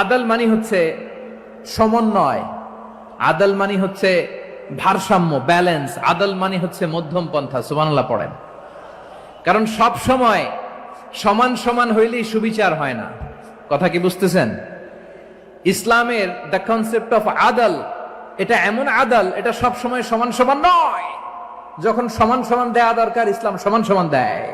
আদল মানে হচ্ছে সমন্বয়, আদল মানে হচ্ছে ভারসাম্য, ব্যালেন্স। আদল মানে হচ্ছে মধ্যম পন্থা। সুবহানাল্লাহ পড়েন। কারণ সব সময় সমান সমান হইলেই সুবিচার হয় না। কথা কি বুঝতেছেন? ইসলামের দ্য কনসেপ্ট অফ আদল, এটা এমন আদল, এটা সব সময় সমান সমান নয়। যখন সমান সমান দেয়া দরকার, ইসলাম সমান সমান দেয়।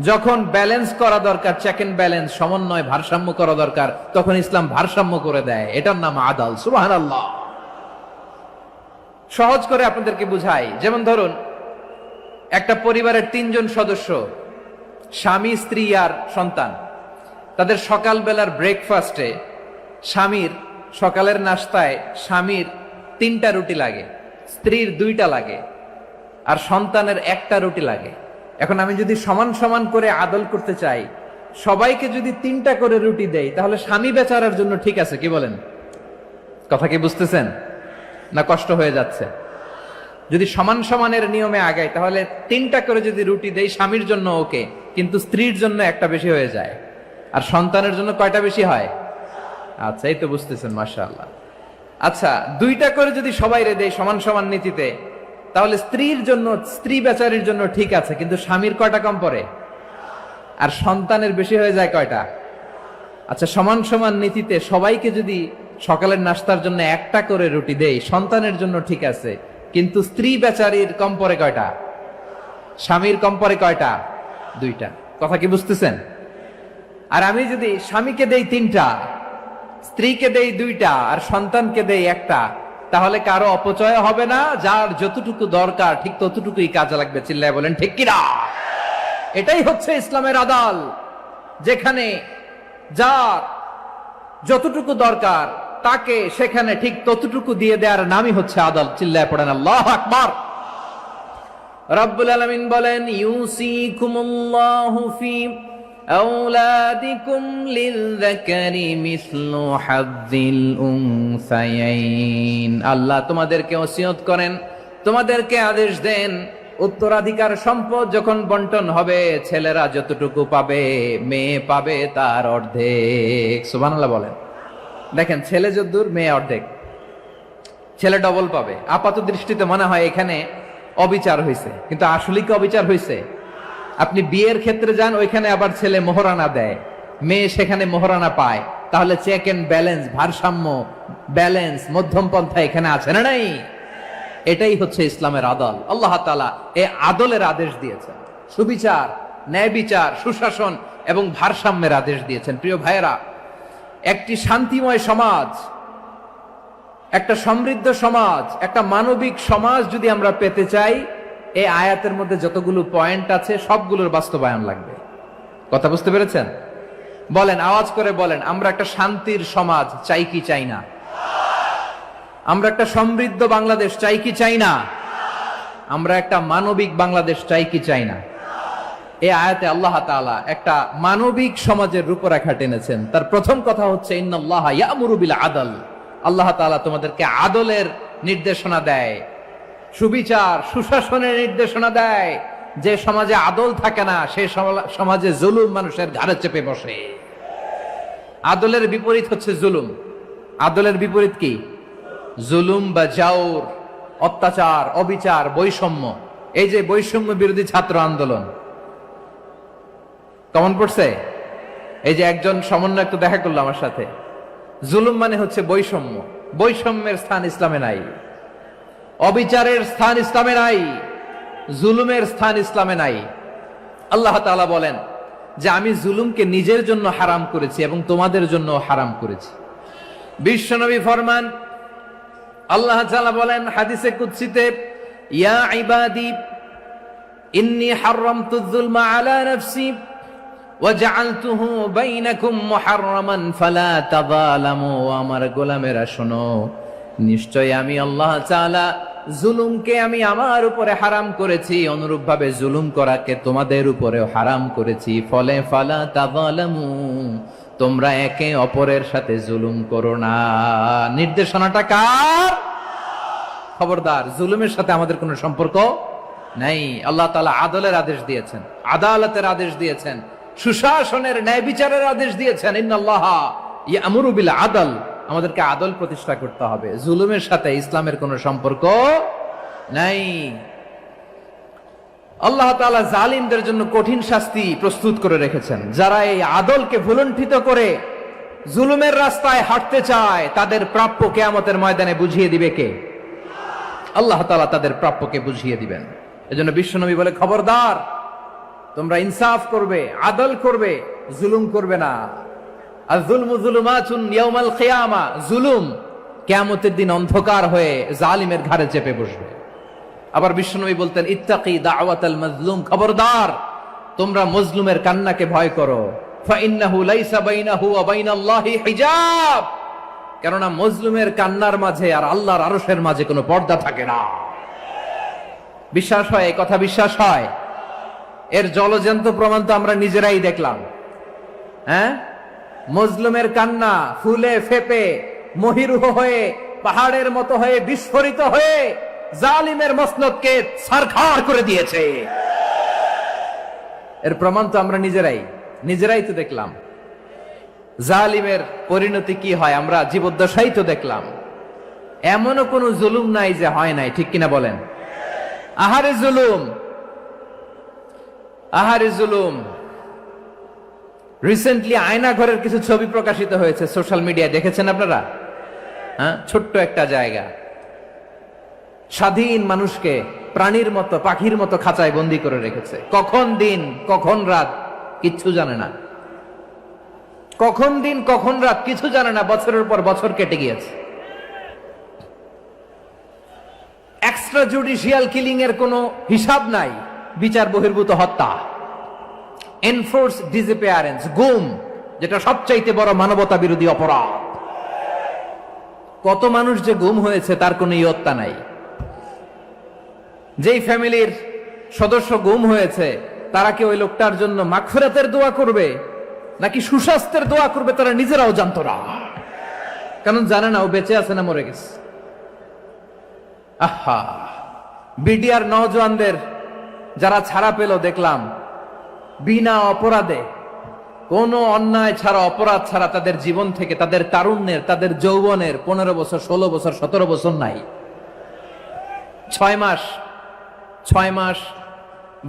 যখন ব্যালেন্স করা দরকার, চেক এন্ড ব্যালেন্স, সমন্বয়, ভারসাম্য করা দরকার, তখন ইসলাম ভারসাম্য করে দেয়। এটার নাম আদল। সুবহানাল্লাহ। সহজ করে আপনাদেরকে বুঝাই। যেমন ধরুন, একটা পরিবারের 3 জন সদস্য, স্বামী, স্ত্রী আর সন্তান। তাদের সকালবেলার ব্রেকফাস্টে স্বামীর, সকালের নাস্তায় স্বামীর 3টা রুটি লাগে, স্ত্রীর 2টা লাগে, আর সন্তানের 1টা রুটি লাগে। এখন আমি যদি সমান সমান করে আদল করতে চাই, সবাইকে যদি 3টা করে রুটি দেই, তাহলে স্বামী বেচারার জন্য ঠিক আছে, কি বলেন? কথা কি বুঝতেছেন না কষ্ট হয়ে যাচ্ছে? যদি সমান সমানের নিয়মে আগাই, তাহলে 3টা করে যদি রুটি দেই, স্বামীর জন্য ওকে, কিন্তু স্ত্রীর জন্য 1টা বেশি হয়ে যায়। আর সন্তানের জন্য কয়টা বেশি হয়? আচ্ছা, এই তো বুঝতেছেন, মাশাআল্লাহ। আচ্ছা, 2টা করে যদি সবাই দেয় সমান সমান নীতিতে, তাহলে স্ত্রীর জন্য, স্ত্রী বেচারির জন্য ঠিক আছে, কিন্তু স্বামীর কয়টা কম পড়ে? আর সন্তানের বেশি হয়ে যায় কয়টা? আচ্ছা, সমান সমান নীতিতে সবাইকে যদি সকালের নাস্তার জন্য 1টা করে রুটি দেই, সন্তানের জন্য ঠিক আছে, কিন্তু স্ত্রী বেচারির কম পড়ে কয়টা? স্বামীর কম পড়ে কয়টা? 2টা। কথা কি বুঝতেছেন? আর আমি যদি স্বামীকে দেই 3টা, স্ত্রীকে দেই 2টা, আর সন্তানকে দেই 1টা, তাহলে কারো অপচয় হবে না। যার যতটুকু দরকার ঠিক ততটুকুই কাজে লাগবে। চিল্লায় বলেন ঠিক কিনা? এটাই হচ্ছে ইসলামের আদল, যেখানে যার যতটুকু দরকার তাকে সেখানে ঠিক ততটুকু দিয়ে দেওয়ার নামই হচ্ছে আদল। চিল্লায় পড়েন আল্লাহু আকবার। রব্বুল আলামিন বলেন, ইউসিকুমুল্লাহু ফি আওলাদিকুম লিযযাকারি মিসলু হাযযিল উনসায়াইন। আল্লাহ তোমাদেরকে ওসিয়ত করেন, তোমাদেরকে আদেশ দেন, উত্তরাধিকার সম্পদ যখন বন্টন হবে, ছেলেরা যতটুকু পাবে, মেয়ে পাবে তার অর্ধেক। সুবহানাল্লাহ বলেন। দেখেন, ছেলে যদ্দূর, মেয়ে অর্ধেক। ছেলে ডবল পাবে। আপাত দৃষ্টিতে মনে হয় এখানে অবিচার হয়েছে, কিন্তু আসলে কি অবিচার হয়েছে? আপনি বিয়ের ক্ষেত্রে যান, ওইখানে আবার ছেলে মোহরানা দেয়, মেয়ে সেখানে মোহরানা পায়। তাহলে চেক এন্ড ব্যালেন্স, ভারসাম্য, ব্যালেন্স, মধ্যম পন্থা এখানে আছে না নাই? এটাই হচ্ছে ইসলামের আদল। আল্লাহ তাআলা এই আদলের আদেশ দিয়েছেন, সুবিচার, ন্যায় বিচার, সুশাসন এবং ভারসাম্যের আদেশ দিয়েছেন। প্রিয় ভাইয়েরা, একটি শান্তিময় সমাজ, একটা সমৃদ্ধ সমাজ, একটা মানবিক সমাজ যদি আমরা পেতে চাই, এই আয়াতের মধ্যে যতগুলো পয়েন্ট আছে সবগুলোর বাস্তবায়ন লাগবে। কথা বুঝতে পেরেছেন? বলেন, আওয়াজ করে বলেন, আমরা একটা শান্তির সমাজ চাই কি চাই না? আমরা একটা সমৃদ্ধ বাংলাদেশ চাই কি চাই না? আমরা একটা মানবিক বাংলাদেশ চাই কি চাই না? এই আয়াতে আল্লাহ তাআলা একটা মানবিক সমাজের রূপরেখা টেনেছেন। তার প্রথম কথা হচ্ছে, ইন্নাল্লাহা ইয়ামুরু বিল আদল। আল্লাহ তাআলা তোমাদেরকে আদলের নির্দেশনা দেয়, সুবিচার, সুশাসনের নির্দেশনা দেয়। যে সমাজে আদল থাকে না, সেই সমাজে জুলুম মানুষের ঘাড়ে চেপে বসে। আদলের বিপরীত হচ্ছে জুলুম। আদলের বিপরীত কি? জুলুম বা জাওর, অত্যাচার, অবিচার, বৈষম্য। এই যে বৈষম্য বিরোধী ছাত্র আন্দোলন কেমন পড়ছে? এই যে একজন সমন্বয়ক তো দেখা করলো আমার সাথে। জুলুম মানে হচ্ছে বৈষম্য। বৈষম্যের স্থান ইসলামে নাই, অবিচারের স্থান ইসলামে নাই, জুলুমের স্থান ইসলামে নাই। আল্লাহ তাআলা বলেন যে আমি জুলুমকে নিজের জন্য হারাম করেছি এবং তোমাদের জন্য হারাম করেছি। বিশ্বনবী ফরমান, আল্লাহ তাআলা বলেন হাদিসে কুদসিতে, ইয়া ইবাদি ইন্নী হারামতুয যুলমা আলা নাফসি ওয়া জাআলতুহু বাইনাকুম মুহাররামান ফালা তাযালামু। আমার গোলামেরা শোনো, নিশ্চয় আমি আল্লাহ তাআলা জুলুমকে আমি আমার উপরে হারাম করেছি, অনুরূপভাবে জুলুম করাকে তোমাদের উপরেও হারাম করেছি। ফলে ফালা তাযালামু, তোমরা একে অপরের সাথে জুলুম করো না। নির্দেশনাটা কার? খবরদার, জুলুমের সাথে আমাদের কোনো সম্পর্ক নাই। আল্লাহ তাআলা আদলের আদেশ দিয়েছেন, আদালতের আদেশ দিয়েছেন, সুশাসনের, ন্যায় বিচারের আদেশ দিয়েছেন। ইন্নাল্লাহা ইয়ামুরু বিল আদল, আমাদেরকে আদল প্রতিষ্ঠা করতে হবে। জুলুমের সাথে ইসলামের কোনো সম্পর্ক নাই। আল্লাহ তাআলা জালিমদের জন্য কঠিন শাস্তি প্রস্তুত করে রেখেছেন। যারা এই আদলকে ভুলুণ্ঠিত করে জুলুমের রাস্তায় হাঁটতে চায়, তাদের প্রাপ্য কিয়ামতের ময়দানে বুঝিয়ে দিবে কে? আল্লাহ তাআলা তাদের প্রাপ্যকে বুঝিয়ে দিবেন। এজন্য বিশ্বনবী বলে, খবরদার, তোমরা ইনসাফ করবে, আদল করবে, জুলুম করবে না। আয-যুলমু যুলুমাতুন ইয়াউমাল কিয়ামা, জুলুম কিয়ামতের দিন অন্ধকার হয়ে জালিমের ঘাড়ে চেপে বসবে। আবার বিশ্বনবী বলতেন, ইত্তাকি দাওয়াতাল মাজলুম, খবরদার, তোমরা মজলুমের কান্নাকে ভয় করো। ফাইন্নাহু লাইসা বাইনাহু ওয়া বাইনাল্লাহি হিজাব, কেননা মজলুমের কান্নার মাঝে আর আল্লাহর আরশের মাঝে কোনো পর্দা থাকে না। বিশ্বাস হয়? এই কথা বিশ্বাস হয়? এর জলজ্যান্ত প্রমাণ তো আমরা নিজেরাই দেখলাম। হ্যাঁ, মজলুমের কান্না ফুলে ফেপে মহিরুহ হয়ে পাহাড়ের মতো হয়ে বিস্ফোরিত হয়ে জালিমের মসনদকে ছারখার করে দিয়েছে। এর প্রমাণ তো আমরা নিজেরাই তো দেখলাম। জালিমের পরিণতি কি হয় আমরা জীবদ্দশাই তো দেখলাম। এমনও কোন জুলুম নাই যে হয় নাই, ঠিক কিনা বলেন? আহারে জুলুম, আহারে জুলুম। রিসেন্টলি আয়না ঘরের কিছু ছবি প্রকাশিত হয়েছে সোশ্যাল মিডিয়ায়, দেখেছেন আপনারা? হ্যাঁ, ছোট্ট একটা জায়গা, স্বাধীন মানুষকে প্রাণীর মতো পাখির মতো খাঁচায় বন্দি করে রেখেছে। কখন দিন কখন রাত কিচ্ছু জানে না, কখন দিন কখন রাত কিছু জানে না। বছরের পর বছর কেটে গিয়েছে। এক্সট্রা জুডিশিয়াল কিলিং এর কোনো হিসাব নাই, বিচার বহির্ভূত হত্যা, এনফোর্স ডিসঅ্যাপিয়ারেন্স, গুম, যেটা সবচাইতে বড় মানবতা বিরোধী অপরাধ। কত মানুষ যে গুম হয়েছে তার কোনো ইয়ত্তা নাই। যেই ফ্যামিলির সদস্য গুম হয়েছে তারা কি ওই লোকটার জন্য মাগফিরাতের দোয়া করবে নাকি সুস্বাস্থ্যের দোয়া করবে তারা নিজেরাও জানতো না, কারণ জানে না ও বেঁচে আছে না মরে গেছে। আহা, বিডিআর নওজওয়ানদের যারা ছাড়া পেল দেখলাম, বিনা অপরাধে, কোন অন্যায় ছাড়া, অপরাধ ছাড়া তাদের জীবন থেকে, তাদের তারুণ্যের, তাদের যৌবনের 15 বছর 16 বছর 17 বছর নাই। 6 মাস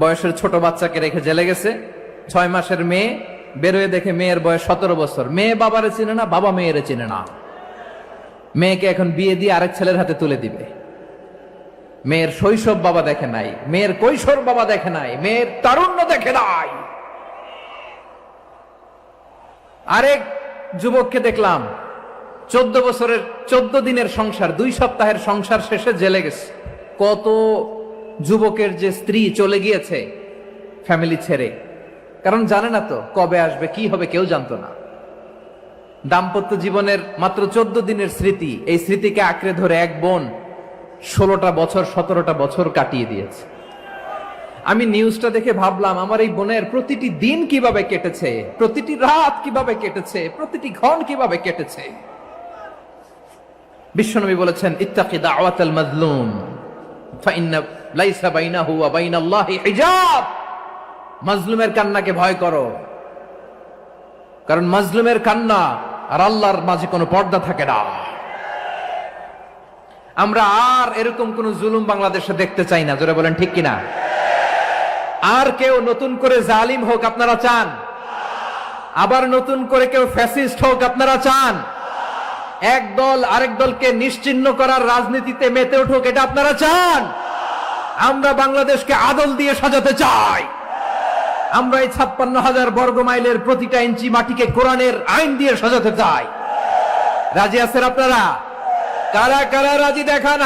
বয়সের ছোট বাচ্চাকে রেখে জেলে গেছে। 6 মাসের মেয়ে বেরোয় দেখে মেয়ের বয়স 17 বছর। মেয়ে বাবারে চিনে না, বাবা মেয়েরে চিনে না। মেয়েকে এখন বিয়ে দিয়ে আরেক ছেলের হাতে তুলে দিবে। মেয়ের শৈশব বাবা দেখে নাই, মেয়ের কৈশোর বাবা দেখে নাই, মেয়ের তারুণ্য দেখে নাই। আরেক যুবককে দেখলাম 14 বছরের 14 দিনের সংসার, 2 সপ্তাহের সংসার শেষে জেলে গেছে। কত যুবকের যে স্ত্রী চলে গিয়েছে ফ্যামিলি ছেড়ে, কারণ জানে না তো কবে আসবে, কি হবে, কেউ জানতো না। দাম্পত্য জীবনের মাত্র 14 দিনের স্মৃতি, এই স্মৃতিকে আঁকড়ে ধরে এক বোন 16টা বছর 17টা বছর কাটিয়ে দিয়েছে। আমি নিউজটা দেখে ভাবলাম, আমার এই বোনের প্রতিটি দিন কিভাবে কেটেছে, প্রতিটি রাত কিভাবে কেটেছে, প্রতিটি ক্ষণ কিভাবে কেটেছে। বিশ্বনবী বলেছেন, ইত্তাকি দাওয়াতাল মাজলুম ফাইন্না লাইসা বাইনাহু ওয়া বাইনাল্লাহি হিজাব, মাজলুমের কান্নাকে ভয় করো, কারণ মাজলুমের কান্না আর আল্লাহর মাঝে কোনো পর্দা থাকে না। আমরা আর এরকম কোন জুলুম বাংলাদেশে দেখতে চাই না, জোরে বলেন ঠিক কিনা? আর কেউ নতুন করে জালিম হোক আপনারা চান? আবার নতুন করে কেউ ফ্যাসিস্ট হোক আপনারা চান? এক দল আরেক দলকে নিশ্চিহ্ন করার রাজনীতিতে মেতে উঠুক এটা আপনারা চান? আমরা বাংলাদেশকে আদল দিয়ে সাজাতে চাই। আমরা এই 56,000 বর্গ মাইলের প্রতিটা ইঞ্চি মাটিকে কোরআনের আইন দিয়ে সাজাতে চাই। রাজি আছেন আপনারা? কারা কারা রাজি দেখান।